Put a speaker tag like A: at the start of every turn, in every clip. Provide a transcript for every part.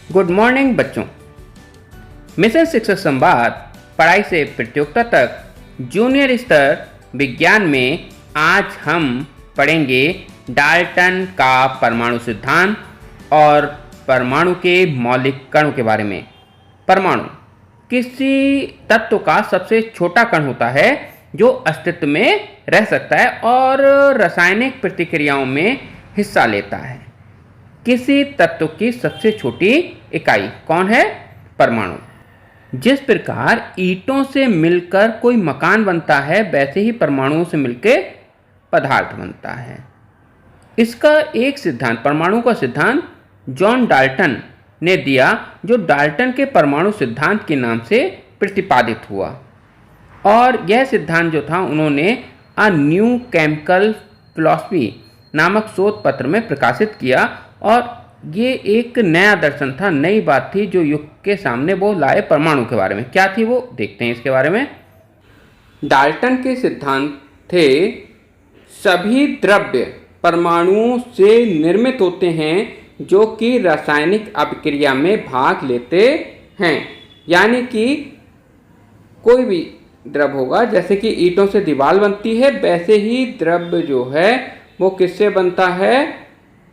A: Good morning बच्चों। Mission शिक्षक संवाद पढ़ाई से प्रतियोगिता तक जूनियर स्तर विज्ञान में आज हम पढ़ेंगे डाल्टन का परमाणु सिद्धांत और परमाणु के मौलिक कणों के बारे में। परमाणु किसी तत्व का सबसे छोटा कण होता है जो अस्तित्व में रह सकता है और रासायनिक प्रतिक्रियाओं में हिस्सा लेता है। किसी तत्व की सबसे छोटी इकाई कौन है? परमाणु। जिस प्रकार ईंटों से मिलकर कोई मकान बनता है, वैसे ही परमाणुओं से मिलकर पदार्थ बनता है। इसका एक सिद्धांत, परमाणु का सिद्धांत जॉन डाल्टन ने दिया, जो डाल्टन के परमाणु सिद्धांत के नाम से प्रतिपादित हुआ। और यह सिद्धांत जो था उन्होंने अ न्यू केमिकल फिलॉसफी नामक शोध पत्र में प्रकाशित किया। और ये एक नया दर्शन था, नई बात थी जो युग के सामने वो लाए परमाणु के बारे में। क्या थी वो, देखते हैं इसके बारे में। डाल्टन के सिद्धांत थे सभी द्रव्य परमाणुओं से निर्मित होते हैं जो कि रासायनिक अभिक्रिया में भाग लेते हैं। यानी कि कोई भी द्रव्य होगा, जैसे कि ईंटों से दीवार बनती है, वैसे ही द्रव्य जो है वो किससे बनता है?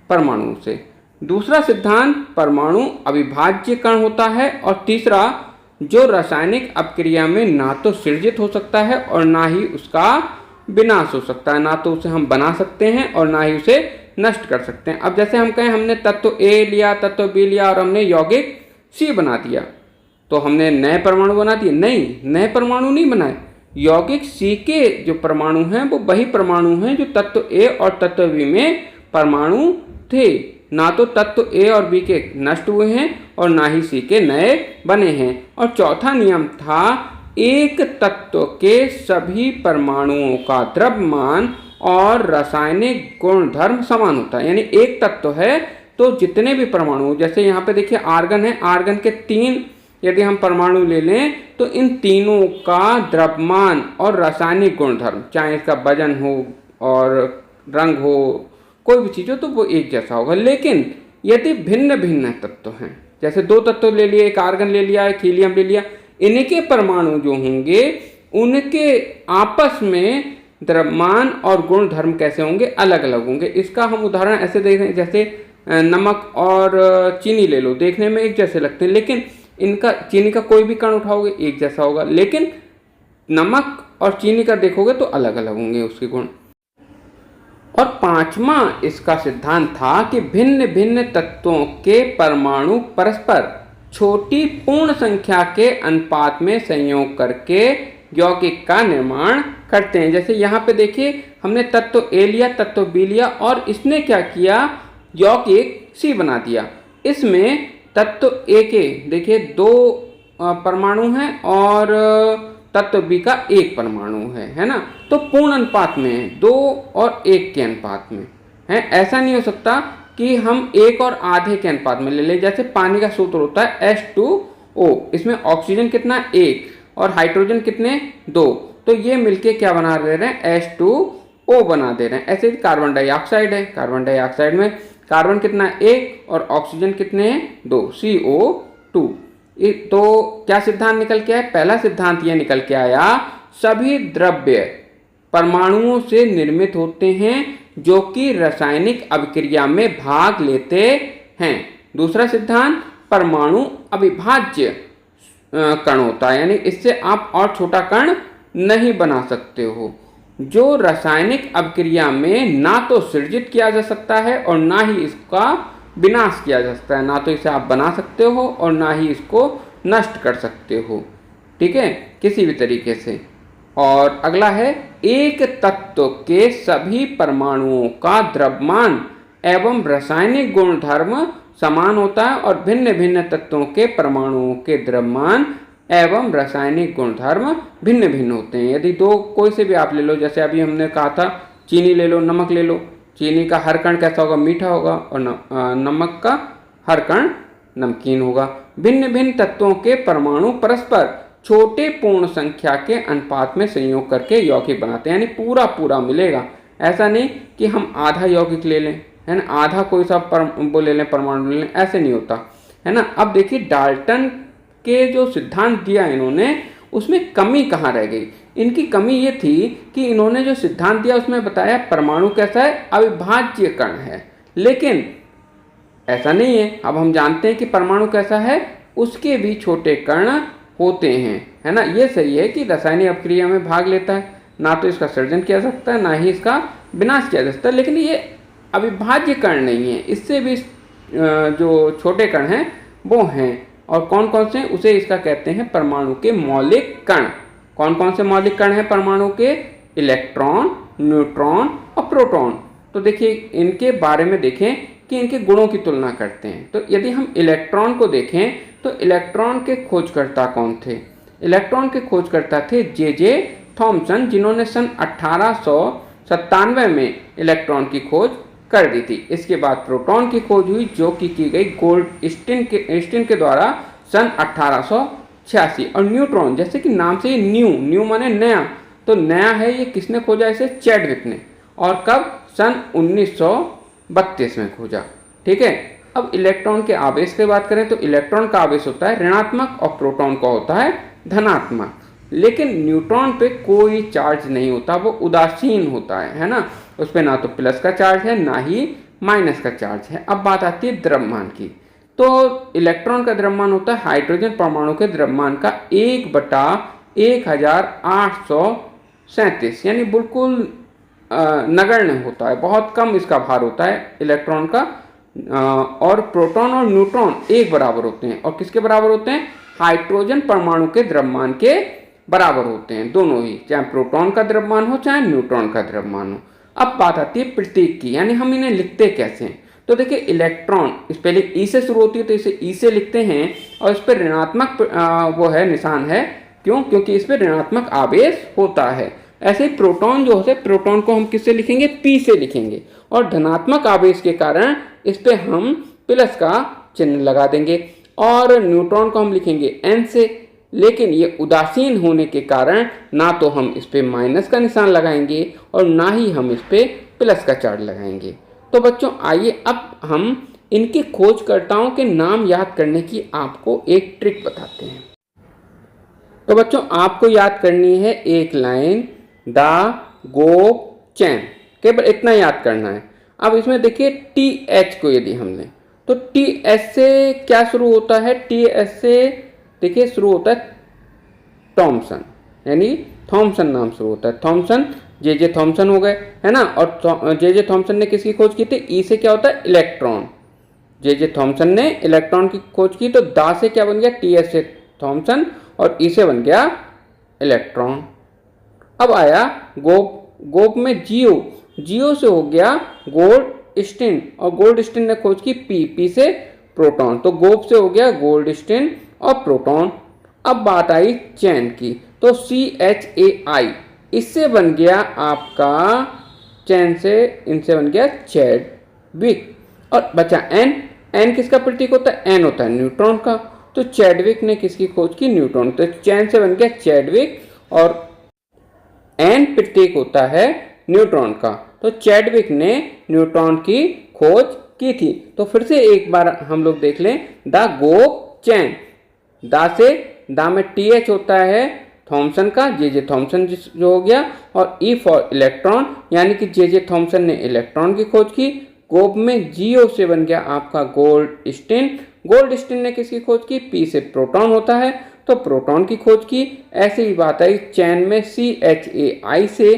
A: परमाणु से। दूसरा सिद्धांत परमाणु अविभाज्य कण होता है। और तीसरा जो रासायनिक अभिक्रिया में ना तो सृजित हो सकता है और ना ही उसका विनाश हो सकता है। ना तो उसे हम बना सकते हैं और ना ही उसे नष्ट कर सकते हैं। अब जैसे हम कहें हमने तत्व ए लिया, तत्व बी लिया और हमने यौगिक सी बना दिया, तो हमने नए परमाणु बना दिए? नहीं, नए परमाणु नहीं बनाए। यौगिक सी के जो परमाणु हैं वो वही परमाणु हैं जो तत्व ए और तत्व बी में परमाणु थे। ना तो तत्व ए और बी के नष्ट हुए हैं और ना ही सी के नए बने हैं। और चौथा नियम था एक तत्व के सभी परमाणुओं का द्रव्यमान और रासायनिक गुणधर्म समान होता है। यानी एक तत्व है तो जितने भी परमाणु, जैसे यहाँ पे देखिए आर्गन है, आर्गन के 3 यदि हम परमाणु ले लें तो इन तीनों का द्रव्यमान और रासायनिक गुणधर्म, चाहे इसका वजन हो और रंग हो, कोई भी चीज़ हो, तो वो एक जैसा होगा। लेकिन यदि भिन्न भिन्न तत्व हैं, जैसे 2 तत्व ले लिए, एक आर्गन ले लिया, एक हीलियम ले लिया, इनके परमाणु जो होंगे उनके आपस में द्रव्यमान और गुण धर्म कैसे होंगे? अलग अलग होंगे। इसका हम उदाहरण ऐसे देख रहे हैं, जैसे नमक और चीनी ले लो, देखने में एक जैसे लगते हैं, लेकिन इनका, चीनी का कोई भी कण उठाओगे एक जैसा होगा, लेकिन नमक और चीनी का देखोगे तो अलग अलग होंगे उसके गुण। और 5वां इसका सिद्धांत था कि भिन्न भिन्न तत्वों के परमाणु परस्पर छोटी पूर्ण संख्या के अनुपात में संयोग करके यौगिक का निर्माण करते हैं। जैसे यहाँ पे देखिए हमने तत्व ए लिया, तत्व बी लिया और इसने क्या किया? यौगिक सी बना दिया। इसमें तत्व ए के देखिए 2 परमाणु हैं और तत्व बी का 1 परमाणु है ना? तो पूर्ण अनुपात में है, 2 और 1 के अनुपात में है। ऐसा नहीं हो सकता कि हम 1 और आधे के अनुपात में ले लें। जैसे पानी का सूत्र होता है H2O, इसमें ऑक्सीजन कितना? 1 और हाइड्रोजन कितने? 2। तो ये मिलके क्या बना दे रहे हैं? H2O बना दे रहे हैं। ऐसे ही कार्बन डाइऑक्साइड है, कार्बन डाइऑक्साइड में कार्बन कितना? 1 और ऑक्सीजन कितने हैं? 2, CO2। तो क्या सिद्धांत निकल के आया? पहला सिद्धांत यह निकल के आया सभी द्रव्य परमाणुओं से निर्मित होते हैं जो कि रासायनिक अभिक्रिया में भाग लेते हैं। दूसरा सिद्धांत परमाणु अविभाज्य कण होता है, यानी इससे आप और छोटा कण नहीं बना सकते हो, जो रासायनिक अभिक्रिया में ना तो सृजित किया जा सकता है और ना ही इसका विनाश किया जा सकता है। ना तो इसे आप बना सकते हो और ना ही इसको नष्ट कर सकते हो, ठीक है, किसी भी तरीके से। और अगला है एक तत्व के सभी परमाणुओं का द्रव्यमान एवं रासायनिक गुणधर्म समान होता है और भिन्न भिन्न तत्वों के परमाणुओं के द्रव्यमान एवं रासायनिक गुणधर्म भिन्न भिन्न होते हैं। यदि 2 कोई से भी आप ले लो, जैसे अभी हमने कहा था चीनी ले लो, नमक ले लो, चीनी का हर कण कैसा होगा? मीठा होगा और नमक का हर कण नमकीन होगा। भिन्न भिन्न तत्वों के परमाणु परस्पर छोटे पूर्ण संख्या के अनुपात में संयोग करके यौगिक बनाते हैं, यानी पूरा पूरा मिलेगा। ऐसा नहीं कि हम आधा यौगिक ले लें, है ना, आधा कोई सा वो ले लें, परमाणु ले लें, ऐसे नहीं होता। है ना। अब देखिए डाल्टन के जो सिद्धांत दिया इन्होंने, उसमें कमी कहाँ रह गई। इनकी कमी ये थी कि इन्होंने जो सिद्धांत दिया उसमें बताया परमाणु कैसा है, अविभाज्य कण है, लेकिन ऐसा नहीं है। अब हम जानते हैं कि परमाणु कैसा है, उसके भी छोटे कण होते हैं, है ना। ये सही है कि रासायनिक अपक्रिया में भाग लेता है, ना तो इसका सर्जन किया जा सकता है ना ही इसका विनाश किया जा सकता है, लेकिन ये अविभाज्य कण नहीं है। इससे भी जो छोटे कण हैं वो हैं, और कौन कौन से, उसे इसका कहते हैं परमाणु के मौलिक कण। कौन कौन से मौलिक कण हैं परमाणु के, इलेक्ट्रॉन, न्यूट्रॉन और प्रोटॉन। तो देखिए इनके बारे में देखें कि इनके गुणों की तुलना करते हैं। तो यदि हम इलेक्ट्रॉन को देखें तो इलेक्ट्रॉन के खोजकर्ता कौन थे, इलेक्ट्रॉन के खोजकर्ता थे जे थॉमसन, जिन्होंने सन 1897 में इलेक्ट्रॉन की खोज कर दी थी। इसके बाद प्रोटॉन की खोज हुई, जो कि की गई गोल्डस्टीन के द्वारा सन 1886। और न्यूट्रॉन, जैसे कि नाम से न्यू माने नया, तो नया है ये, किसने खोजा इसे, चैडविक ने। और कब, सन 1932 में खोजा। ठीक है। अब इलेक्ट्रॉन के आवेश की बात करें तो इलेक्ट्रॉन का आवेश होता है ऋणात्मक और प्रोटॉन का होता है धनात्मक। लेकिन न्यूट्रॉन पे कोई चार्ज नहीं होता, वो उदासीन होता है ना। उस पर ना तो प्लस का चार्ज है ना ही माइनस का चार्ज है। अब बात आती है द्रव्यमान की। तो इलेक्ट्रॉन का द्रव्यमान होता है हाइड्रोजन परमाणु के द्रव्यमान का 1/1837, यानी बिल्कुल नगण्य होता है, बहुत कम इसका भार होता है इलेक्ट्रॉन का। और प्रोटॉन और न्यूट्रॉन एक बराबर होते हैं, और किसके बराबर होते हैं, हाइड्रोजन परमाणु के द्रव्यमान के बराबर होते हैं, दोनों ही, चाहे प्रोटॉन का द्रव्यमान हो चाहे न्यूट्रॉन का द्रव्यमान हो। अब बात आती है प्रतीक की, यानी हम इन्हें लिखते कैसे हैं। तो देखिए इलेक्ट्रॉन स्पेलिंग ई से शुरू होती है, तो इसे ई से लिखते हैं, और इस पर ऋणात्मक वो है, निशान है। क्यों, क्योंकि इस पर ऋणात्मक आवेश होता है। ऐसे ही प्रोटॉन जो है, प्रोटॉन को हम किससे लिखेंगे, पी से लिखेंगे, और धनात्मक आवेश के कारण इस पर हम प्लस का चिन्ह लगा देंगे। और न्यूट्रॉन को हम लिखेंगे एन से, लेकिन ये उदासीन होने के कारण ना तो हम इस पर माइनस का निशान लगाएंगे और ना ही हम इस पर प्लस का चार्ज लगाएंगे। तो बच्चों आइए अब हम इनके खोजकर्ताओं के नाम याद करने की आपको एक ट्रिक बताते हैं। तो बच्चों आपको याद करनी है एक लाइन, द गोप चैन, केवल इतना याद करना है। अब इसमें देखिए टी एच को यदि हम लें तो टी एच से क्या शुरू होता है, टी एच से देखिए शुरू होता है थॉमसन, यानी थॉमसन नाम शुरू होता है। थॉमसन, जे थॉमसन हो गए, है ना। और जे थॉमसन ने किसकी खोज की थी, ई से क्या होता है, इलेक्ट्रॉन। जे थॉमसन ने इलेक्ट्रॉन की खोज की, तो दा से क्या बन गया, टी एच से थॉमसन, और ई से बन गया इलेक्ट्रॉन। अब आया गोप, गोप में जियो से हो गया गोल्डस्टीन, और गोल्डस्टीन ने खोज की पी से प्रोटॉन, तो गोप से हो गया गोल्डस्टीन और प्रोटॉन। अब बात आई चैन की, तो CHAI, इससे बन गया आपका, चैन से इनसे बन गया चैडविक। और बचा एन किसका प्रतीक होता है, एन होता है न्यूट्रॉन का, तो चैडविक ने किसकी खोज की, न्यूट्रॉन, तो चैन से बन गया चैडविक, और एन प्रतीक होता है न्यूट्रॉन का, तो चैडविक ने न्यूट्रॉन की खोज की थी। तो फिर से एक बार हम लोग देख लें, द गोप चैन, दा से, दा में TH होता है थॉमसन का, जे थॉमसन जो हो गया, और ई फॉर इलेक्ट्रॉन, यानी कि जे थॉमसन ने इलेक्ट्रॉन की खोज की। गोप में GO से बन गया आपका गोल्डस्टीन, गोल्डस्टीन ने किसकी खोज की, पी से प्रोटॉन होता है, तो प्रोटॉन की खोज की। ऐसे ही बात आई चैन में, CHAI से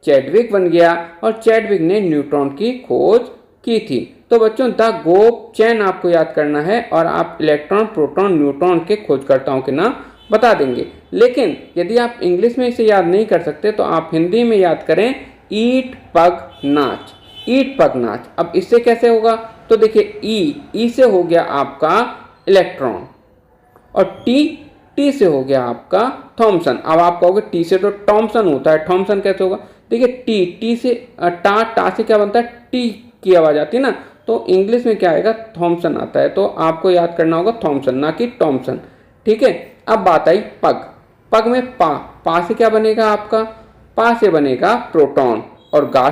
A: चैडविक बन गया, और चैडविक ने न्यूट्रॉन की खोज की थी। तो बच्चों द गोप चैन आपको याद करना है, और आप इलेक्ट्रॉन, प्रोटॉन, न्यूट्रॉन के खोजकर्ताओं के नाम बता देंगे। लेकिन यदि आप इंग्लिश में इसे याद नहीं कर सकते तो आप हिंदी में याद करें, ईट पग नाच, ईट पग नाच। अब इससे कैसे होगा, तो देखिए ई से हो गया आपका इलेक्ट्रॉन, और टी से हो गया आपका थॉमसन। अब आप कहोगे टी से तो थॉमसन होता है, थॉमसन कैसे होगा, देखिए टी से टा से क्या बनता है, टी की आवाज आती है ना, तो इंग्लिश में क्या आएगा, थॉमसन आता है। तो आपको याद करना होगा थॉमसन, ना कि टॉमसन। ठीक है। अब बात आई पग में पा से क्या बनेगा आपका, पा से बनेगा प्रोटॉन, और गा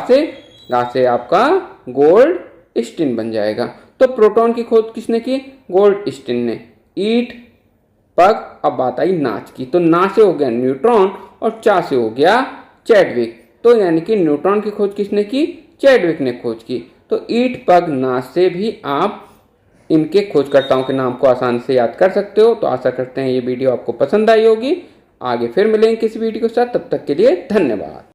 A: से आपका गोल्डस्टीन बन जाएगा। तो प्रोटॉन की खोज किसने की? गोल्डस्टीन ने। ईट, पग, अब बात आई नाच की। तो ना से हो गया न्यूट्रॉन और चा से हो गया चैडविक। तो यानी कि न्यूट्रॉन की खोज किसने की? चैडविक ने खोज की। तो ईट, पग, नाच से भी आप इनके खोजकर्ताओं के नाम को आसानी से याद कर सकते हो। तो आशा करते हैं ये वीडियो आपको पसंद आई होगी। आगे फिर मिलेंगे किसी वीडियो के साथ, तब तक के लिए धन्यवाद।